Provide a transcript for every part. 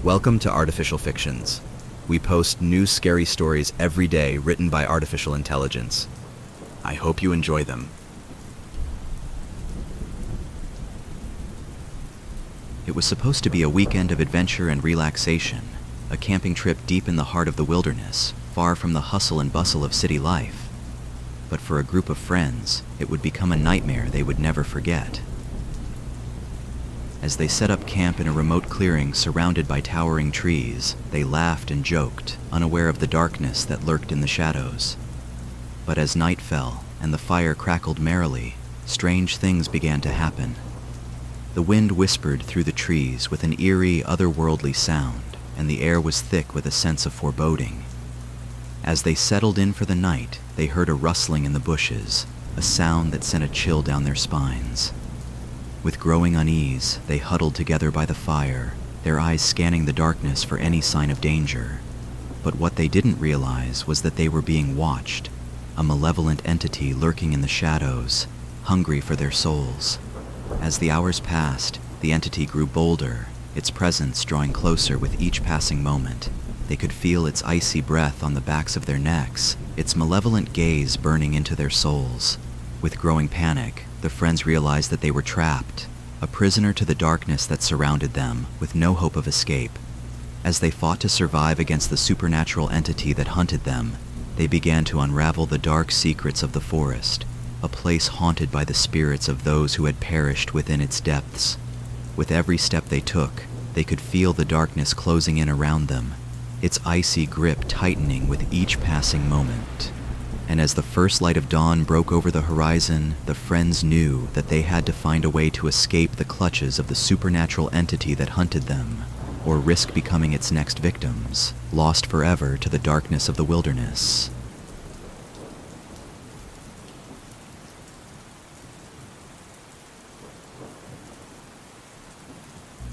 Welcome to Artificial Fictions. We post new scary stories every day written by artificial intelligence. I hope you enjoy them. It was supposed to be a weekend of adventure and relaxation, a camping trip deep in the heart of the wilderness, far from the hustle and bustle of city life. But for a group of friends, it would become a nightmare they would never forget. As they set up camp in a remote clearing surrounded by towering trees, they laughed and joked, unaware of the darkness that lurked in the shadows. But as night fell and the fire crackled merrily, strange things began to happen. The wind whispered through the trees with an eerie, otherworldly sound, and the air was thick with a sense of foreboding. As they settled in for the night, they heard a rustling in the bushes, a sound that sent a chill down their spines. With growing unease, they huddled together by the fire, their eyes scanning the darkness for any sign of danger. But what they didn't realize was that they were being watched, a malevolent entity lurking in the shadows, hungry for their souls. As the hours passed, the entity grew bolder, its presence drawing closer with each passing moment. They could feel its icy breath on the backs of their necks, its malevolent gaze burning into their souls. With growing panic, the friends realized that they were trapped, a prisoner to the darkness that surrounded them, with no hope of escape. As they fought to survive against the supernatural entity that hunted them, they began to unravel the dark secrets of the forest, a place haunted by the spirits of those who had perished within its depths. With every step they took, they could feel the darkness closing in around them, its icy grip tightening with each passing moment. And as the first light of dawn broke over the horizon, the friends knew that they had to find a way to escape the clutches of the supernatural entity that hunted them, or risk becoming its next victims, lost forever to the darkness of the wilderness.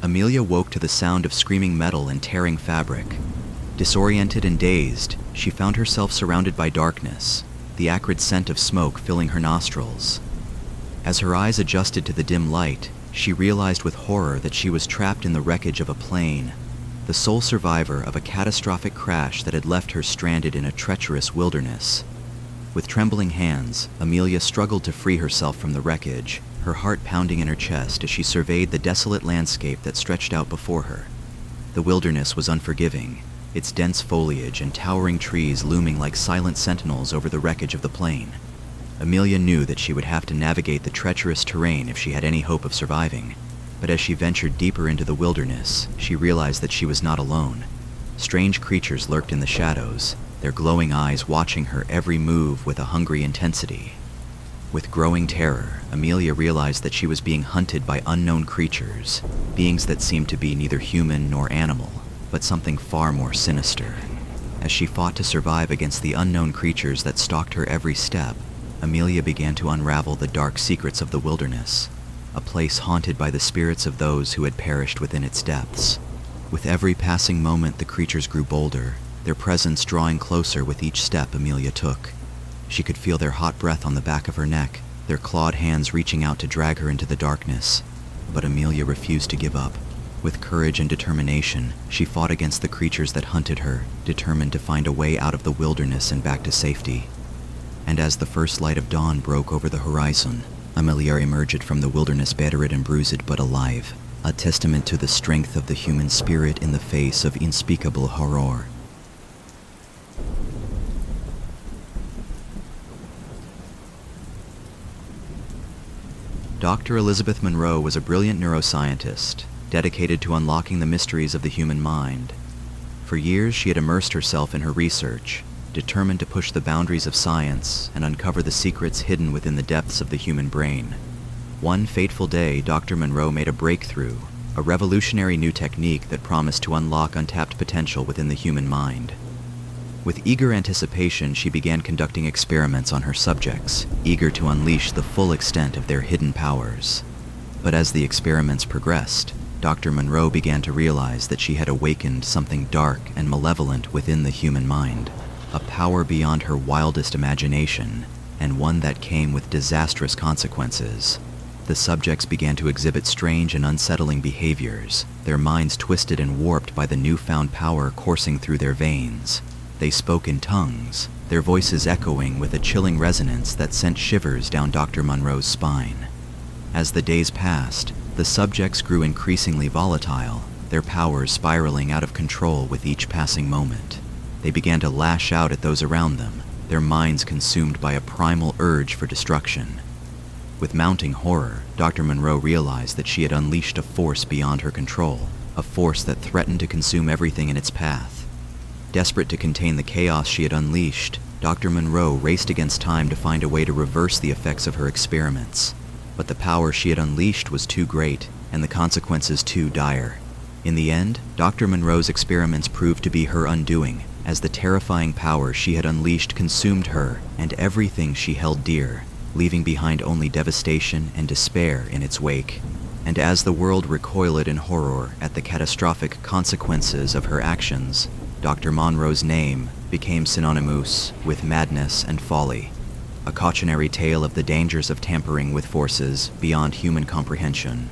Amelia woke to the sound of screaming metal and tearing fabric. Disoriented and dazed, she found herself surrounded by darkness, the acrid scent of smoke filling her nostrils. As her eyes adjusted to the dim light, she realized with horror that she was trapped in the wreckage of a plane, the sole survivor of a catastrophic crash that had left her stranded in a treacherous wilderness. With trembling hands, Amelia struggled to free herself from the wreckage, her heart pounding in her chest as she surveyed the desolate landscape that stretched out before her. The wilderness was unforgiving, its dense foliage and towering trees looming like silent sentinels over the wreckage of the plane. Amelia knew that she would have to navigate the treacherous terrain if she had any hope of surviving, but as she ventured deeper into the wilderness, she realized that she was not alone. Strange creatures lurked in the shadows, their glowing eyes watching her every move with a hungry intensity. With growing terror, Amelia realized that she was being hunted by unknown creatures, beings that seemed to be neither human nor animal, but something far more sinister. As she fought to survive against the unknown creatures that stalked her every step, Amelia began to unravel the dark secrets of the wilderness, a place haunted by the spirits of those who had perished within its depths. With every passing moment, the creatures grew bolder, their presence drawing closer with each step Amelia took. She could feel their hot breath on the back of her neck, their clawed hands reaching out to drag her into the darkness. But Amelia refused to give up. With courage and determination, she fought against the creatures that hunted her, determined to find a way out of the wilderness and back to safety. And as the first light of dawn broke over the horizon, Amelia emerged from the wilderness battered and bruised but alive, a testament to the strength of the human spirit in the face of unspeakable horror. Dr. Elizabeth Monroe was a brilliant neuroscientist, dedicated to unlocking the mysteries of the human mind. For years, she had immersed herself in her research, determined to push the boundaries of science and uncover the secrets hidden within the depths of the human brain. One fateful day, Dr. Monroe made a breakthrough, a revolutionary new technique that promised to unlock untapped potential within the human mind. With eager anticipation, she began conducting experiments on her subjects, eager to unleash the full extent of their hidden powers. But as the experiments progressed, Dr. Monroe began to realize that she had awakened something dark and malevolent within the human mind, a power beyond her wildest imagination, and one that came with disastrous consequences. The subjects began to exhibit strange and unsettling behaviors, their minds twisted and warped by the newfound power coursing through their veins. They spoke in tongues, their voices echoing with a chilling resonance that sent shivers down Dr. Monroe's spine. As the days passed, the subjects grew increasingly volatile, their powers spiraling out of control with each passing moment. They began to lash out at those around them, their minds consumed by a primal urge for destruction. With mounting horror, Dr. Monroe realized that she had unleashed a force beyond her control, a force that threatened to consume everything in its path. Desperate to contain the chaos she had unleashed, Dr. Monroe raced against time to find a way to reverse the effects of her experiments. But the power she had unleashed was too great, and the consequences too dire. In the end, Dr. Monroe's experiments proved to be her undoing, as the terrifying power she had unleashed consumed her and everything she held dear, leaving behind only devastation and despair in its wake. And as the world recoiled in horror at the catastrophic consequences of her actions, Dr. Monroe's name became synonymous with madness and folly, a cautionary tale of the dangers of tampering with forces beyond human comprehension.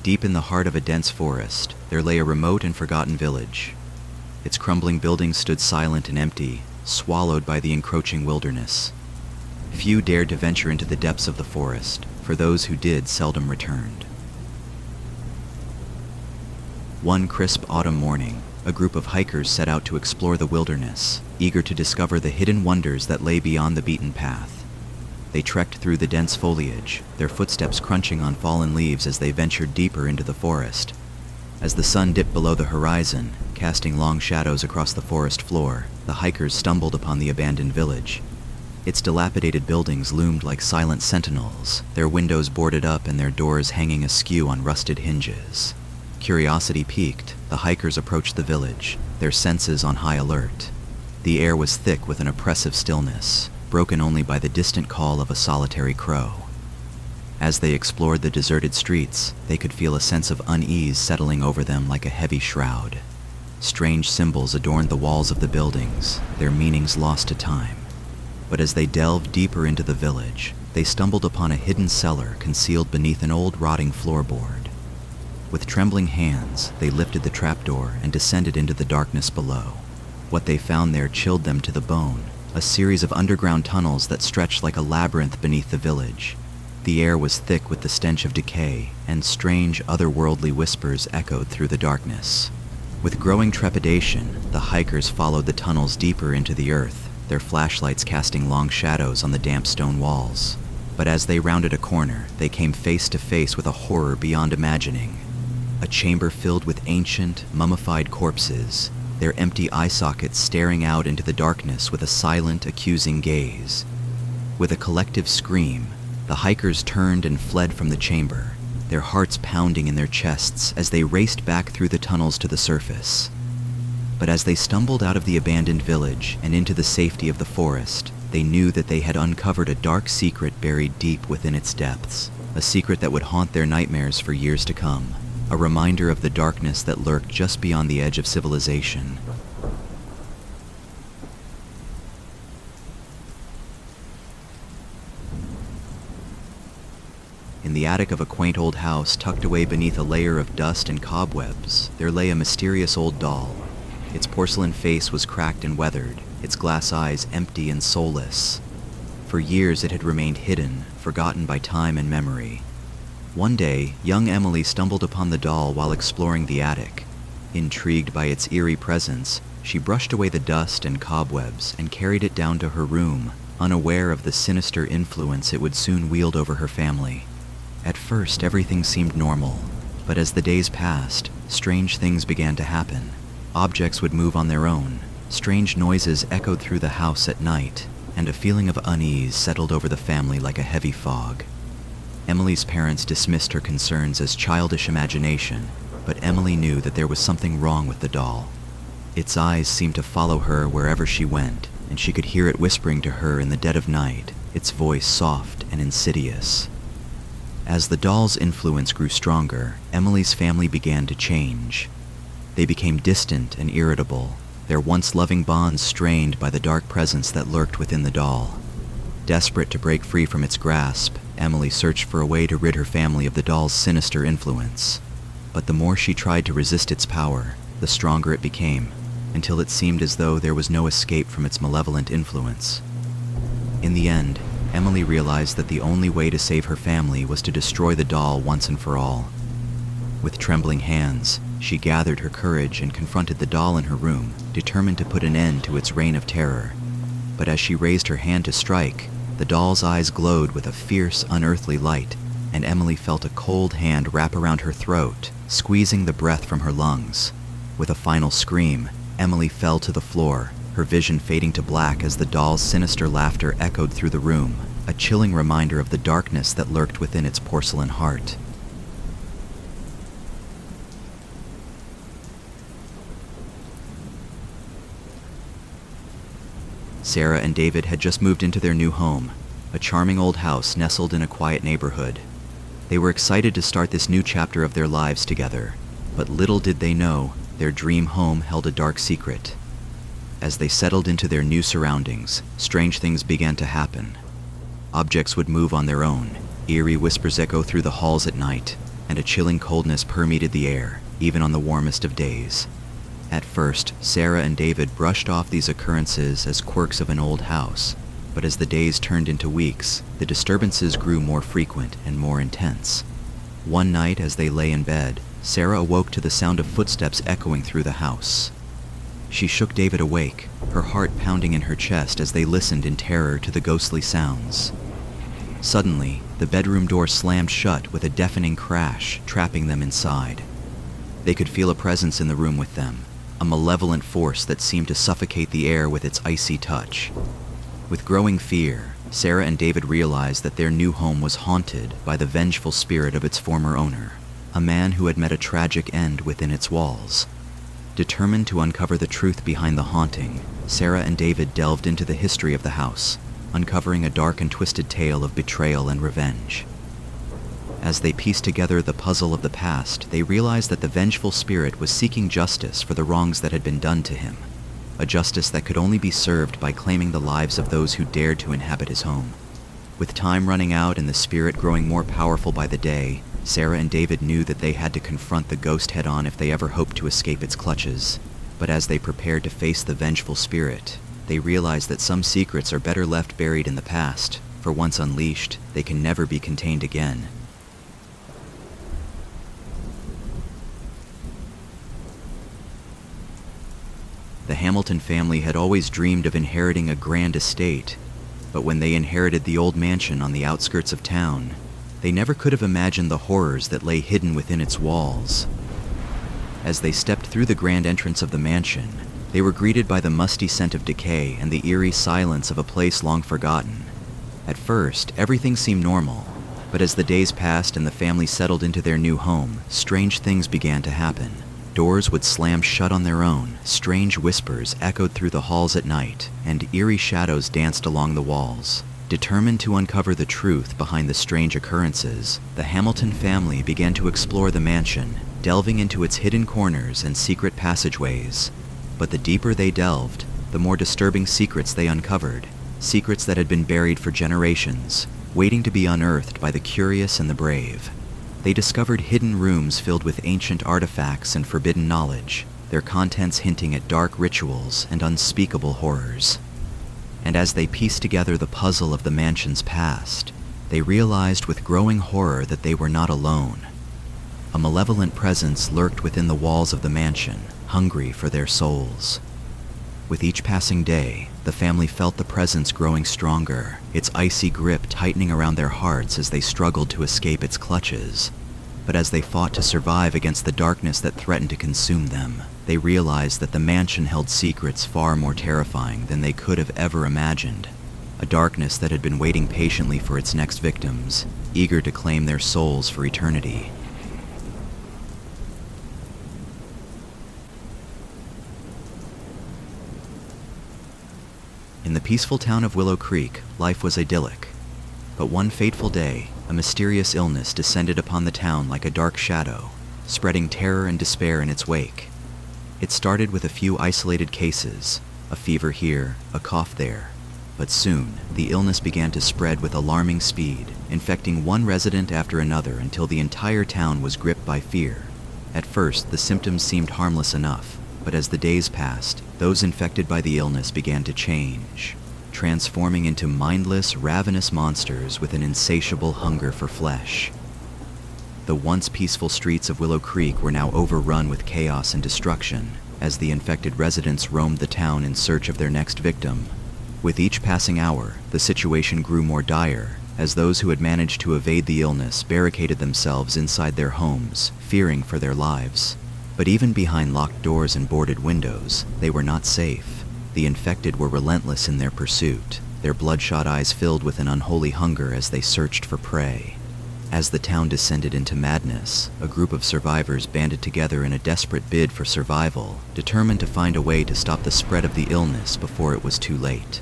Deep in the heart of a dense forest, there lay a remote and forgotten village. Its crumbling buildings stood silent and empty, swallowed by the encroaching wilderness. Few dared to venture into the depths of the forest, for those who did seldom returned. One crisp autumn morning, a group of hikers set out to explore the wilderness, eager to discover the hidden wonders that lay beyond the beaten path. They trekked through the dense foliage, their footsteps crunching on fallen leaves as they ventured deeper into the forest. As the sun dipped below the horizon, casting long shadows across the forest floor, the hikers stumbled upon the abandoned village. Its dilapidated buildings loomed like silent sentinels, their windows boarded up and their doors hanging askew on rusted hinges. Curiosity piqued, the hikers approached the village, their senses on high alert. The air was thick with an oppressive stillness, broken only by the distant call of a solitary crow. As they explored the deserted streets, they could feel a sense of unease settling over them like a heavy shroud. Strange symbols adorned the walls of the buildings, their meanings lost to time. But as they delved deeper into the village, they stumbled upon a hidden cellar concealed beneath an old rotting floorboard. With trembling hands, they lifted the trapdoor and descended into the darkness below. What they found there chilled them to the bone, a series of underground tunnels that stretched like a labyrinth beneath the village. The air was thick with the stench of decay, and strange, otherworldly whispers echoed through the darkness. With growing trepidation, the hikers followed the tunnels deeper into the earth, their flashlights casting long shadows on the damp stone walls. But as they rounded a corner, they came face to face with a horror beyond imagining. A chamber filled with ancient, mummified corpses, their empty eye sockets staring out into the darkness with a silent, accusing gaze. With a collective scream, the hikers turned and fled from the chamber, their hearts pounding in their chests as they raced back through the tunnels to the surface. But as they stumbled out of the abandoned village and into the safety of the forest, they knew that they had uncovered a dark secret buried deep within its depths, a secret that would haunt their nightmares for years to come. A reminder of the darkness that lurked just beyond the edge of civilization. In the attic of a quaint old house tucked away beneath a layer of dust and cobwebs, there lay a mysterious old doll. Its porcelain face was cracked and weathered, its glass eyes empty and soulless. For years it had remained hidden, forgotten by time and memory. One day, young Emily stumbled upon the doll while exploring the attic. Intrigued by its eerie presence, she brushed away the dust and cobwebs and carried it down to her room, unaware of the sinister influence it would soon wield over her family. At first, everything seemed normal, but as the days passed, strange things began to happen. Objects would move on their own, strange noises echoed through the house at night, and a feeling of unease settled over the family like a heavy fog. Emily's parents dismissed her concerns as childish imagination, but Emily knew that there was something wrong with the doll. Its eyes seemed to follow her wherever she went, and she could hear it whispering to her in the dead of night, its voice soft and insidious. As the doll's influence grew stronger, Emily's family began to change. They became distant and irritable, their once loving bonds strained by the dark presence that lurked within the doll. Desperate to break free from its grasp, Emily searched for a way to rid her family of the doll's sinister influence. But the more she tried to resist its power, the stronger it became, until it seemed as though there was no escape from its malevolent influence. In the end, Emily realized that the only way to save her family was to destroy the doll once and for all. With trembling hands, she gathered her courage and confronted the doll in her room, determined to put an end to its reign of terror. But as she raised her hand to strike, the doll's eyes glowed with a fierce, unearthly light, and Emily felt a cold hand wrap around her throat, squeezing the breath from her lungs. With a final scream, Emily fell to the floor, her vision fading to black as the doll's sinister laughter echoed through the room, a chilling reminder of the darkness that lurked within its porcelain heart. Sarah and David had just moved into their new home, a charming old house nestled in a quiet neighborhood. They were excited to start this new chapter of their lives together, but little did they know their dream home held a dark secret. As they settled into their new surroundings, strange things began to happen. Objects would move on their own, eerie whispers echo through the halls at night, and a chilling coldness permeated the air, even on the warmest of days. At first, Sarah and David brushed off these occurrences as quirks of an old house, but as the days turned into weeks, the disturbances grew more frequent and more intense. One night, as they lay in bed, Sarah awoke to the sound of footsteps echoing through the house. She shook David awake, her heart pounding in her chest as they listened in terror to the ghostly sounds. Suddenly, the bedroom door slammed shut with a deafening crash, trapping them inside. They could feel a presence in the room with them, a malevolent force that seemed to suffocate the air with its icy touch. With growing fear, Sarah and David realized that their new home was haunted by the vengeful spirit of its former owner, a man who had met a tragic end within its walls. Determined to uncover the truth behind the haunting, Sarah and David delved into the history of the house, uncovering a dark and twisted tale of betrayal and revenge. As they pieced together the puzzle of the past, they realized that the vengeful spirit was seeking justice for the wrongs that had been done to him, a justice that could only be served by claiming the lives of those who dared to inhabit his home. With time running out and the spirit growing more powerful by the day, Sarah and David knew that they had to confront the ghost head-on if they ever hoped to escape its clutches. But as they prepared to face the vengeful spirit, they realized that some secrets are better left buried in the past, for once unleashed, they can never be contained again. The Hamilton family had always dreamed of inheriting a grand estate, but when they inherited the old mansion on the outskirts of town, they never could have imagined the horrors that lay hidden within its walls. As they stepped through the grand entrance of the mansion, they were greeted by the musty scent of decay and the eerie silence of a place long forgotten. At first, everything seemed normal, but as the days passed and the family settled into their new home, strange things began to happen. Doors would slam shut on their own, strange whispers echoed through the halls at night, and eerie shadows danced along the walls. Determined to uncover the truth behind the strange occurrences, the Hamilton family began to explore the mansion, delving into its hidden corners and secret passageways. But the deeper they delved, the more disturbing secrets they uncovered, secrets that had been buried for generations, waiting to be unearthed by the curious and the brave. They discovered hidden rooms filled with ancient artifacts and forbidden knowledge, their contents hinting at dark rituals and unspeakable horrors. And as they pieced together the puzzle of the mansion's past, they realized with growing horror that they were not alone. A malevolent presence lurked within the walls of the mansion, hungry for their souls. With each passing day, the family felt the presence growing stronger, its icy grip tightening around their hearts as they struggled to escape its clutches. But as they fought to survive against the darkness that threatened to consume them, they realized that the mansion held secrets far more terrifying than they could have ever imagined. A darkness that had been waiting patiently for its next victims, eager to claim their souls for eternity. In the peaceful town of Willow Creek, life was idyllic. But one fateful day, a mysterious illness descended upon the town like a dark shadow, spreading terror and despair in its wake. It started with a few isolated cases, a fever here, a cough there. But soon, the illness began to spread with alarming speed, infecting one resident after another until the entire town was gripped by fear. At first, the symptoms seemed harmless enough, but as the days passed, those infected by the illness began to change, transforming into mindless, ravenous monsters with an insatiable hunger for flesh. The once peaceful streets of Willow Creek were now overrun with chaos and destruction, as the infected residents roamed the town in search of their next victim. With each passing hour, the situation grew more dire, as those who had managed to evade the illness barricaded themselves inside their homes, fearing for their lives. But even behind locked doors and boarded windows, they were not safe. The infected were relentless in their pursuit, their bloodshot eyes filled with an unholy hunger as they searched for prey. As the town descended into madness, a group of survivors banded together in a desperate bid for survival, determined to find a way to stop the spread of the illness before it was too late.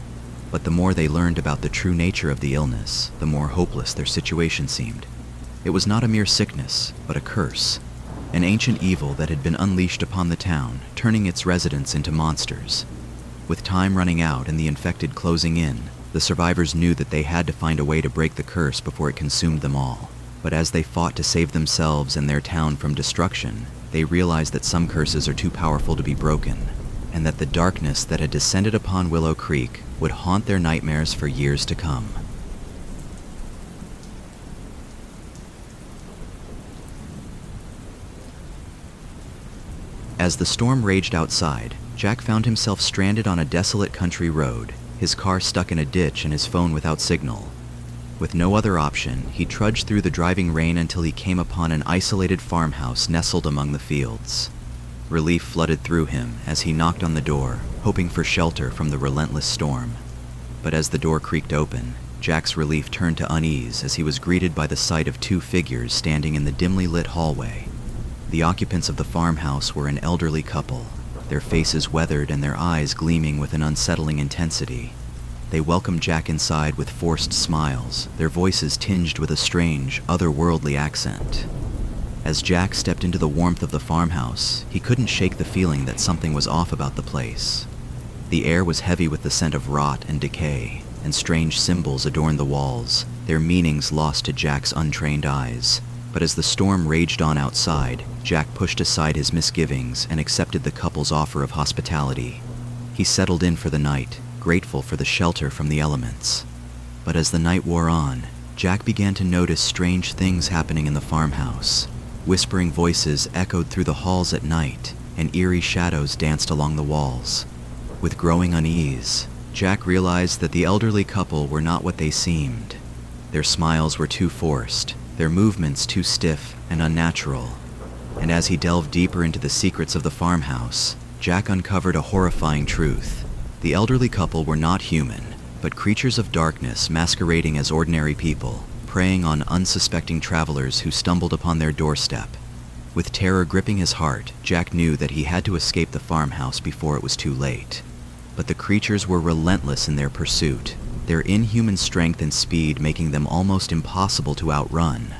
But the more they learned about the true nature of the illness, the more hopeless their situation seemed. It was not a mere sickness, but a curse, an ancient evil that had been unleashed upon the town, turning its residents into monsters. With time running out and the infected closing in, the survivors knew that they had to find a way to break the curse before it consumed them all. But as they fought to save themselves and their town from destruction, they realized that some curses are too powerful to be broken, and that the darkness that had descended upon Willow Creek would haunt their nightmares for years to come. As the storm raged outside, Jack found himself stranded on a desolate country road, his car stuck in a ditch and his phone without signal. With no other option, he trudged through the driving rain until he came upon an isolated farmhouse nestled among the fields. Relief flooded through him as he knocked on the door, hoping for shelter from the relentless storm. But as the door creaked open, Jack's relief turned to unease as he was greeted by the sight of two figures standing in the dimly lit hallway. The occupants of the farmhouse were an elderly couple, their faces weathered and their eyes gleaming with an unsettling intensity. They welcomed Jack inside with forced smiles, their voices tinged with a strange, otherworldly accent. As Jack stepped into the warmth of the farmhouse, he couldn't shake the feeling that something was off about the place. The air was heavy with the scent of rot and decay, and strange symbols adorned the walls, their meanings lost to Jack's untrained eyes. But as the storm raged on outside, Jack pushed aside his misgivings and accepted the couple's offer of hospitality. He settled in for the night, grateful for the shelter from the elements. But as the night wore on, Jack began to notice strange things happening in the farmhouse. Whispering voices echoed through the halls at night, and eerie shadows danced along the walls. With growing unease, Jack realized that the elderly couple were not what they seemed. Their smiles were too forced, their movements too stiff and unnatural. And as he delved deeper into the secrets of the farmhouse, Jack uncovered a horrifying truth. The elderly couple were not human, but creatures of darkness masquerading as ordinary people, preying on unsuspecting travelers who stumbled upon their doorstep. With terror gripping his heart, Jack knew that he had to escape the farmhouse before it was too late. But the creatures were relentless in their pursuit, their inhuman strength and speed making them almost impossible to outrun.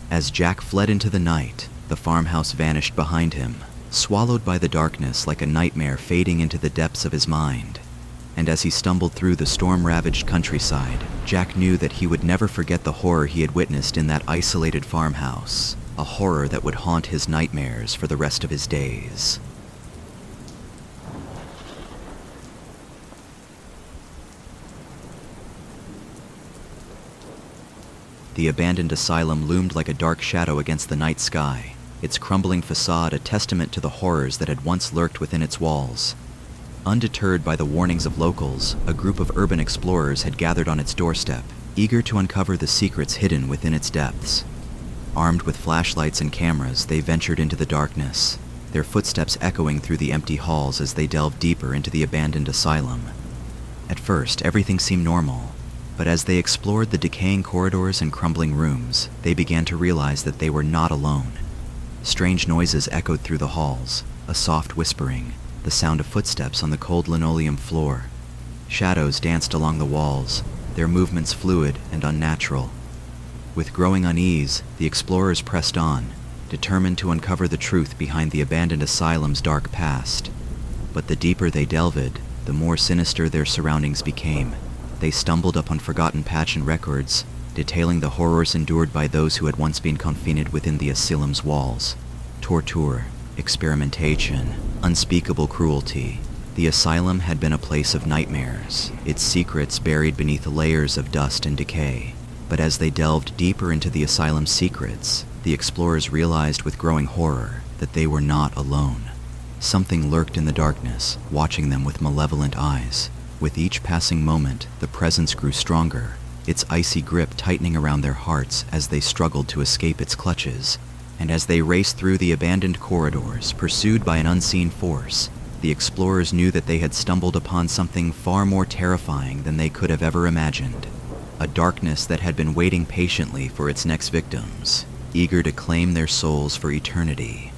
As Jack fled into the night, the farmhouse vanished behind him, swallowed by the darkness like a nightmare fading into the depths of his mind. And as he stumbled through the storm-ravaged countryside, Jack knew that he would never forget the horror he had witnessed in that isolated farmhouse, a horror that would haunt his nightmares for the rest of his days. The abandoned asylum loomed like a dark shadow against the night sky, its crumbling facade a testament to the horrors that had once lurked within its walls. Undeterred by the warnings of locals, a group of urban explorers had gathered on its doorstep, eager to uncover the secrets hidden within its depths. Armed with flashlights and cameras, they ventured into the darkness, their footsteps echoing through the empty halls as they delved deeper into the abandoned asylum. At first, everything seemed normal, but as they explored the decaying corridors and crumbling rooms, they began to realize that they were not alone. Strange noises echoed through the halls, a soft whispering, the sound of footsteps on the cold linoleum floor. Shadows danced along the walls, their movements fluid and unnatural. With growing unease, the explorers pressed on, determined to uncover the truth behind the abandoned asylum's dark past. But the deeper they delved, the more sinister their surroundings became. They stumbled upon forgotten pageant records, detailing the horrors endured by those who had once been confined within the asylum's walls. Torture, experimentation, unspeakable cruelty. The asylum had been a place of nightmares, its secrets buried beneath layers of dust and decay. But as they delved deeper into the asylum's secrets, the explorers realized with growing horror that they were not alone. Something lurked in the darkness, watching them with malevolent eyes. With each passing moment, the presence grew stronger, its icy grip tightening around their hearts as they struggled to escape its clutches. And as they raced through the abandoned corridors, pursued by an unseen force, the explorers knew that they had stumbled upon something far more terrifying than they could have ever imagined. A darkness that had been waiting patiently for its next victims, eager to claim their souls for eternity.